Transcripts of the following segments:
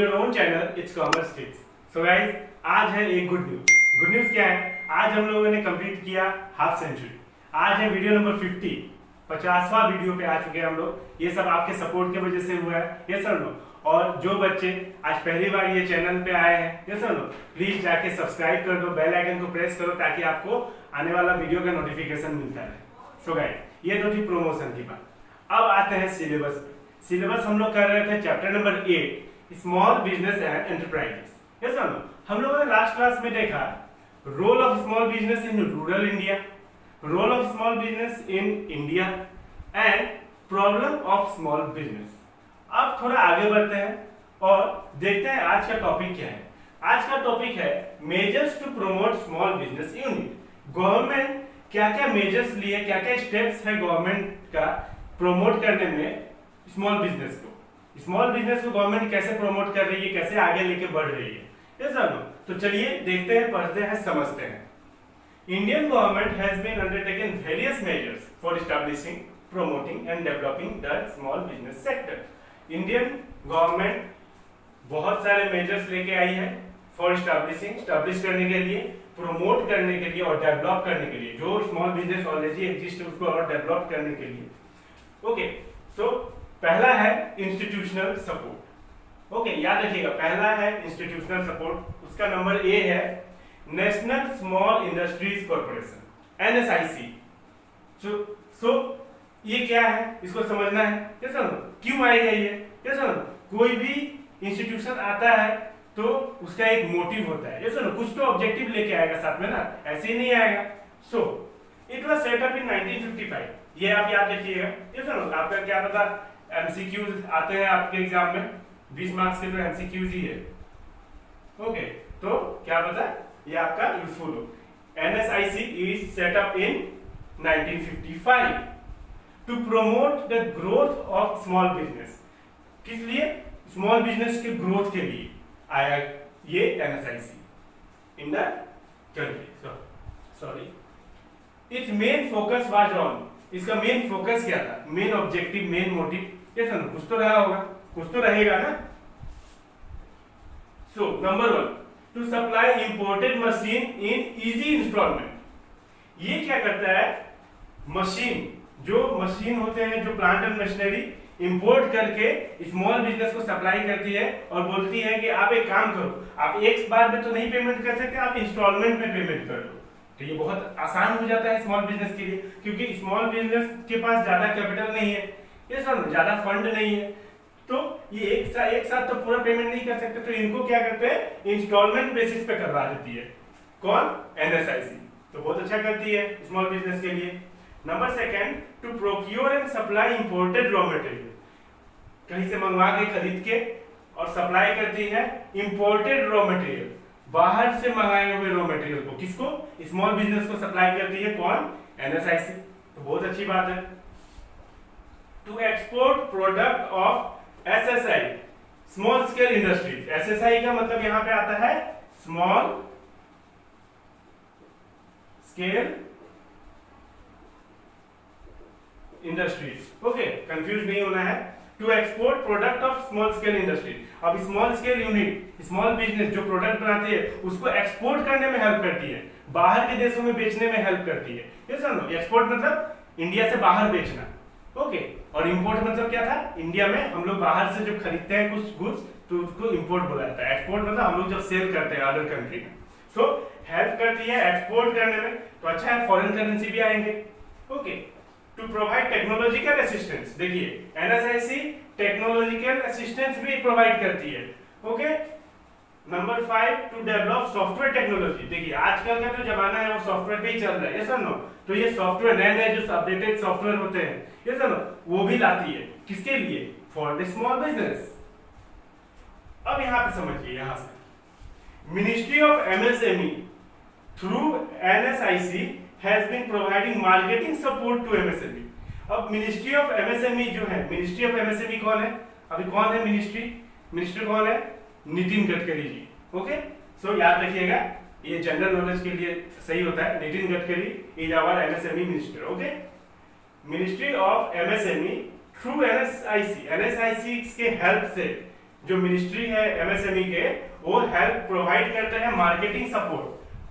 Your own channel it's commerce tips. So guys, आज है एक गुड न्यूज। गुड न्यूज क्या है? आज हम लोगों ने कंप्लीट किया हाफ सेंचुरी। आज है वीडियो नंबर 50, 50वां वीडियो पे आ चुके हैं हम लोग। ये सब आपके सपोर्ट की वजह से हुआ है, ये सब लोग। और जो बच्चे आज पहली बार ये चैनल पे आए हैं, ये सब लोग प्लीज जाके सब्सक्राइब कर दो, बेल आइकन को प्रेस करो ताकि आपको आने वाला वीडियो का नोटिफिकेशन मिलता रहे। सो गाइस, ये तो थी प्रमोशन की बात। अब आते हैं सिलेबस पे। सिलेबस हम लोग कर रहे थे chapter number 8, small business and enterprises. ये सुनो, हम लोगों ने लास्ट क्लास में देखा role of small business in rural India, role of small business in India and problem of small business. अब थोड़ा आगे बढ़ते हैं और देखते हैं आज का टॉपिक क्या है। आज का टॉपिक है measures to promote small business unit. Government क्या क्या मेजर्स लिए, क्या क्या स्टेप्स है गवर्नमेंट का प्रमोट करने में स्मॉल बिजनेस को। स्मॉल बिजनेस को गवर्नमेंट कैसे प्रमोट कर रही है, कैसे आगे लेके बढ़ रही है, ये सब। तो चलिए देखते हैं, पढ़ते हैं, समझते हैं। Indian government has been undertaken various measures for establishing, promoting and developing the small business sector। Indian government बहुत सारे मेजर्स लेके आई है फॉर स्टैब्लिश करने के लिए, प्रमोट करने के लिए और डेवलप करने के लिए। जो स्मॉल बिजनेस ऑलरेडी एग्जिस्ट है उसको और डेवलप करने के लिए। ओके, तो पहला है इंस्टीट्यूशनल सपोर्ट। ओके, याद रखिएगा, पहला है इंस्टीट्यूशनल सपोर्ट। उसका नंबर ए है national small industries corporation, NSIC। सो ये क्या है, इसको समझना है। ये सुनो, क्यों आई है ये सुनो, कोई भी इंस्टीट्यूशन आता है तो उसका एक मोटिव होता है। ये सुनो, कुछ तो ऑब्जेक्टिव लेके आएगा साथ में ना, ऐसे ही नहीं आएगा। So it was set up in 1955। ये आप याद रखिएगा। ये सुनो, आपका क्या पता एमसीक्यूज आते हैं आपके एग्जाम में, 20 मार्क्स के तो एमसीक्यूज ही है। ओके, तो क्या पता ये आपका यूजफुल हो। NSIC is set up in 1955 to promote the growth of small business. किस लिए? स्मॉल बिजनेस के ग्रोथ के लिए आया ये NSIC in the country. Sorry, it's main focus was on, इसका मेन फोकस क्या था, मेन ऑब्जेक्टिव, मेन मोटिव, ये सुनो, कुछ तो रहा होगा, कुछ तो रहेगा ना। So number 1, to supply imported machine in easy instalment. ये क्या करता है, मशीन, जो मशीन होते हैं, जो प्लांट एंड मशीनरी इंपोर्ट करके स्मॉल बिजनेस को सप्लाई करती है और बोलती है कि आप एक काम करो, आप एक बार में तो नहीं पेमेंट कर सकते, आप इंस्टॉलमेंट में पेमेंट कर दो। तो ये बहुत आसान हो जाता है स्मॉल बिजनेस के लिए, क्योंकि स्मॉल बिजनेस के पास ज्यादा कैपिटल नहीं है, ये सब ज्यादा फंड नहीं है, तो ये एक साथ तो पूरा पेमेंट नहीं कर सकते। तो इनको क्या करते हैं, इंस्टॉलमेंट बेसिस पे करवा देती है। कौन? NSIC। तो बहुत अच्छा करती है स्मॉल बिजनेस के लिए। Number 2, to procure and supply imported raw material. कहीं से मंगवा के, खरीद के और सप्लाई करती है इंपोर्टेड रॉ मटेरियल, बाहर से मंगाए हुए रॉ मटेरियल को। किसको? स्मॉल बिजनेस को सप्लाई करती है। कौन? NSIC। तो बहुत अच्छी बात है। To export product of SSI, small scale industries. SSI का मतलब यहां पे आता है small scale industries. Okay, confuse नहीं होना है। To export product of small scale industry. अब small scale unit, small business जो प्रोडक्ट बनाती है उसको एक्सपोर्ट करने में हेल्प करती है, बाहर के देशों में बेचने में हेल्प करती है। ये समझो, एक्सपोर्ट मतलब इंडिया से बाहर बेचना। ओके, और इंपोर्ट मतलब क्या था, इंडिया में हम लोग बाहर से जो खरीदते हैं कुछ गुड्स तो उसको इंपोर्ट बोला जाता है। एक्सपोर्ट मतलब हम लोग जब सेल करते हैं अदर कंट्री में। सो हेल्प करती है एक्सपोर्ट करने में, तो अच्छा है, फॉरेन करेंसी भी आएंगे। Okay, to provide technological assistance. देखिए, NSIC टेक्नोलॉजिकल असिस्टेंस भी प्रोवाइड करती है। Okay, number 5, to develop software technology. देखिए, आजकल का जो जमाना है वो सॉफ्टवेयर पे ही चल रहा है, ये सब नो। तो ये सॉफ्टवेयर, नए जो अपडेटेड सॉफ्टवेयर होते हैं, ये सब नो, वो भी लाती है। किसके लिए? For the small business. अब यहां पे समझिए, यहां से ministry of MSME through NSIC has been providing marketing support to MSME। अब मिनिस्ट्री ऑफ MSME जो है, मिनिस्ट्री ऑफ MSME कौन है? अभी कौन है मिनिस्ट्री कौन है? नितिन गडकरी जी। ओके, सो याद रखिएगा, ये जनरल नॉलेज के लिए सही होता है। Nitin Gadkari is our MSME minister. Okay, ministry of MSME through NSIC के हेल्प से जो मिनिस्ट्री है एमएसएमई के, वो हेल्प प्रोवाइड करते हैं marketing support,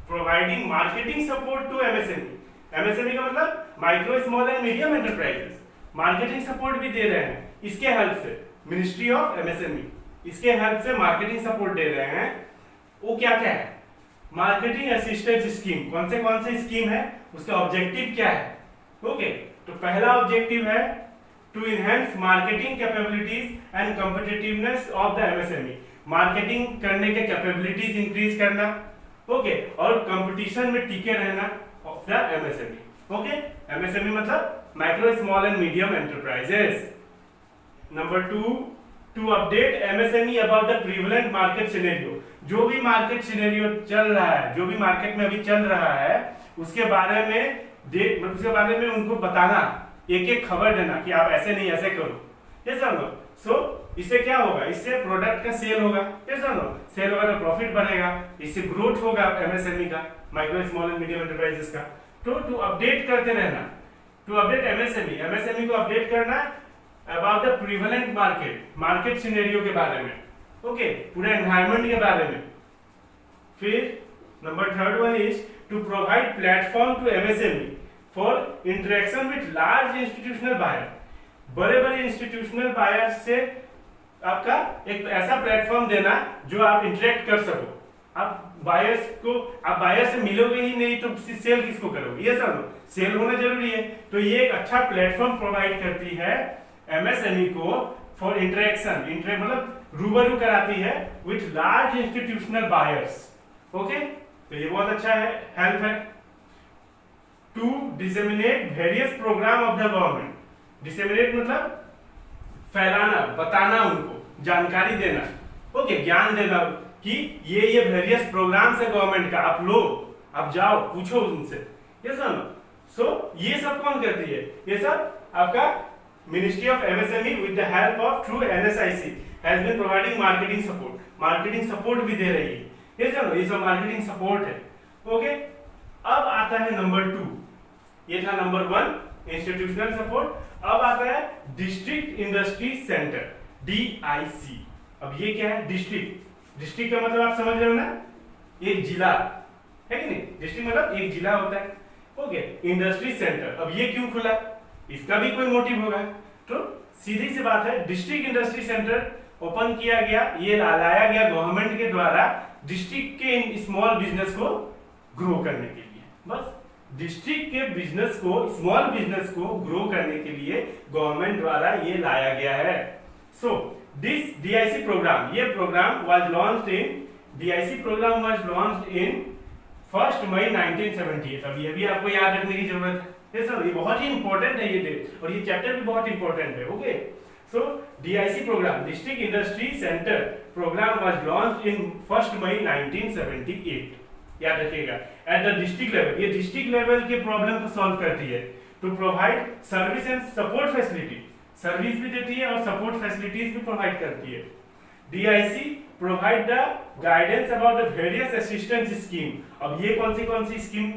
providing marketing support to MSME. MSME का मतलब micro small and medium enterprises, marketing support भी दे रहे हैं इसके हेल्प से, मिनिस्ट्री ऑफ एमएसएमई इसके हेल्प से मार्केटिंग सपोर्ट दे रहे हैं। वो क्या क्या है, मार्केटिंग असिस्टेंस स्कीम, कौन से स्कीम है, उसका ऑब्जेक्टिव क्या है। ओके, तो पहला ऑब्जेक्टिव है to enhance marketing capabilities and competitiveness of the MSME, marketing करने के कैपेबिलिटीज इंक्रीज करना, ओके, और कंपटीशन में टिके रहना of the MSME. Okay, MSME मतलब micro small and medium enterprises. Number 2, to update MSME about the prevalent market scenario, जो भी मार्केट सिनेरियो चल रहा है, जो भी मार्केट में अभी चल रहा है उसके बारे में उनको बताना, एक एक खबर देना कि आप ऐसे नहीं ऐसे करो, ये समझो। सो इससे क्या होगा, इससे प्रोडक्ट का सेल होगा, ये समझो, सेल होगा तो प्रॉफिट बढ़ेगा, इससे ग्रोथ होगा एमएसएमई का, micro small and medium enterprises का। तो टू अपडेट करते रहना, टू अपडेट एमएसएमई को अपडेट करना about the prevalent market scenario के बारे में, ओके, पूरे एनवायरनमेंट के बारे में। फिर number 3rd is to provide platform to MSME for interaction with large institutional buyer, बड़े इंस्टीट्यूशनल बायर से आपका एक ऐसा प्लेटफॉर्म देना जो आप इंटरेक्ट कर सको। आप बायर से मिलोगे ही नहीं तो सेल किसको करोगे, ये सब सेल होना जरूरी है। तो ये एक अच्छा प्लेटफॉर्म प्रोवाइड करती है एमएसएमई को फॉर इंटरेक्शन, मतलब रूबरू कराती है with large institutional buyers. Okay, तो ये बहुत अच्छा है, हेल्प है। To disseminate various programme of the government, disseminate मतलब फैलाना, बताना, उनको जानकारी देना, ओके, ज्ञान देना कि ये वेरियस प्रोग्राम्स है गवर्नमेंट का, आप लो, आप जाओ पूछो उनसे, ये सब। सो ये सब कौन करती है, ये सब आपका ministry of MSME with the help of through NSIC has been providing marketing support भी दे रही है, ये सब मार्केटिंग सपोर्ट है। ओके, अब आता है नंबर 2, ये था नंबर 1 इंस्टीट्यूशनल सपोर्ट। अब आता है डिस्ट्रिक्ट इंडस्ट्री सेंटर, DIC। अब ये क्या है, डिस्ट्रिक्ट का मतलब आप समझ रहे हो ना, एक जिला है कि नहीं, डिस्ट्रिक्ट मतलब एक जिला होता है। ओके, इंडस्ट्री सेंटर, अब ये क्यों खुला, इसका भी कोई मोटिव होगा। तो सीधी सी बात है, डिस्ट्रिक्ट इंडस्ट्री सेंटर ओपन किया गया, ये लाया गया गवर्नमेंट के द्वारा डिस्ट्रिक्ट के स्मॉल बिजनेस को ग्रो करने के लिए। बस डिस्ट्रिक्ट के बिजनेस को, स्मॉल बिजनेस को ग्रो करने के लिए गवर्नमेंट द्वारा ये लाया गया है। सो दिस DIC प्रोग्राम, ये programme was launched in, DIC programme was launched in 1 May 1978। अब ये भी आपको याद रखने की जरूरत है, ये सब ये बहुत ही इंपॉर्टेंट है ये डेट, और ये चैप्टर भी बहुत इंपॉर्टेंट है। Okay, so DIC programme, district industry centre programme was launched in 1 May 1978, याद रखिएगा। एट द डिस्ट्रिक्ट लेवल, ये डिस्ट्रिक्ट लेवल के प्रॉब्लम को सॉल्व करती है। To provide service and support facility, service भी देती है और सपोर्ट फैसिलिटीज भी प्रोवाइड करती है। DIC provide the guidance about the various assistance scheme. अब ये कौन सी स्कीम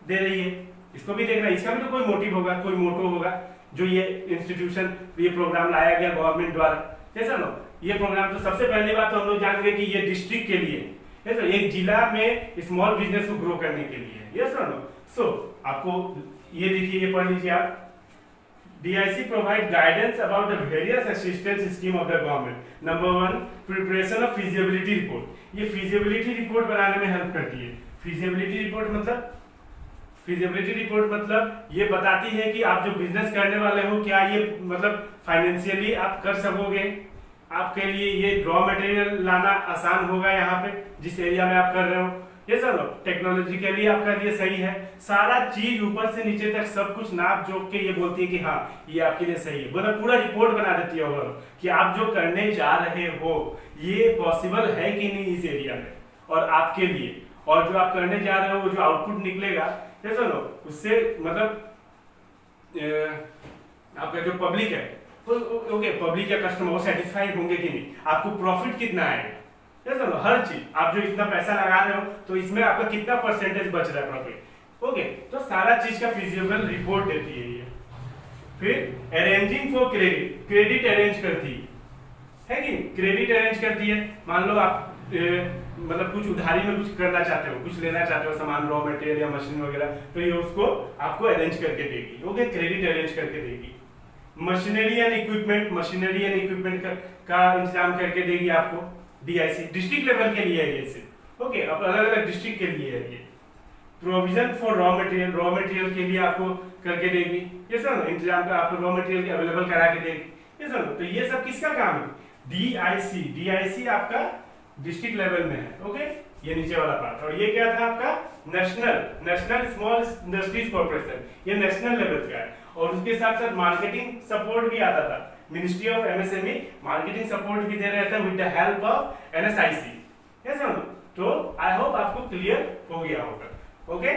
दे रही है, इसको भी देखना, इसका भी तो कोई मोटिव होगा, कोई मोटो होगा, जो ये इंस्टीट्यूशन, ये प्रोग्राम लाया गया गवर्नमेंट द्वारा, जैसा ना। ये प्रोग्राम तो सबसे पहली बात तो हम लोग जान गए कि ये डिस्ट्रिक्ट के लिए, एक जिला में स्मॉल बिजनेस को ग्रो करने के लिए, ये सुनो। सो आपको ये देखिए, ये पढ़ लीजिए आप। DIC provide guidance about the various assistance scheme of the government. Number 1, preparation of feasibility report. ये feasibility report बनाने में हेल्प करती है। feasibility report मतलब ये बताती है कि आप जो बिजनेस करने वाले हो, क्या ये मतलब फाइनेंशियली आप कर सकोगे, आपके लिए ये रॉ मटेरियल लाना आसान होगा यहाँ पे जिस एरिया में आप कर रहे हो, ये सब टेक्नोलॉजिकली आपका लिए सही है, सारा चीज ऊपर से नीचे तक सब कुछ नाप जोक के ये बोलती है कि हाँ ये आपके लिए सही है, मतलब पूरा रिपोर्ट बना देती है ओवरऑल कि आप जो करने जा रहे हो ये पॉसिबल है कि नहीं इस एरिया में और आपके लिए, और जो आप करने जा रहे हो वो जो आउटपुट निकलेगा, ये सुनो, उससे मतलब आपका जो पब्लिक है, ओके, पब्लिक या कस्टमर वो सेटिस्फाइड होंगे कि नहीं, आपको प्रॉफिट कितना आएगा, समझो हर चीज, आप जो इतना पैसा लगा रहे हो तो इसमें आपका कितना परसेंटेज बच रहा है प्रॉफिट, ओके, तो सारा चीज का फिजिबल रिपोर्ट देती है ये। फिर arranging for credit, credit arrange करती है, है कि क्रेडिट अरेंज करती है। मान लो आप मतलब कुछ उधारी में कुछ करना चाहते हो, कुछ लेना चाहते हो सामान, रॉ मटेरियल या मशीन वगैरह, तो ये उसको आपको अरेंज करके देगी। ओके, क्रेडिट अरेंज करके देगी। मशीनरी एंड इक्विपमेंट का इंतजाम करके देगी आपको डीआईसी, डिस्ट्रिक्ट लेवल के लिए है ये सिर्फ। ओके, अब अलग अलग डिस्ट्रिक्ट के लिए है ये। प्रोविजन फॉर रॉ मटेरियल के लिए आपको करके देगी, ये सब इंतजाम का आपको रॉ मटेरियल अवेलेबल करा के देगी, ये सब। तो ये सब किसका काम है? डीआईसी आपका डिस्ट्रिक्ट लेवल में है। ओके, ये नीचे वाला पार्ट। और ये क्या था आपका? नेशनल स्मॉल इंडस्ट्रीज कॉर्पोरेशन, ये नेशनल लेवल का है। और उसके साथ साथ मार्केटिंग सपोर्ट भी आता था। Ministry of MSME marketing support भी दे रहे थे with the help of NSIC. तो आई होप आपको क्लियर हो गया होगा। ओके।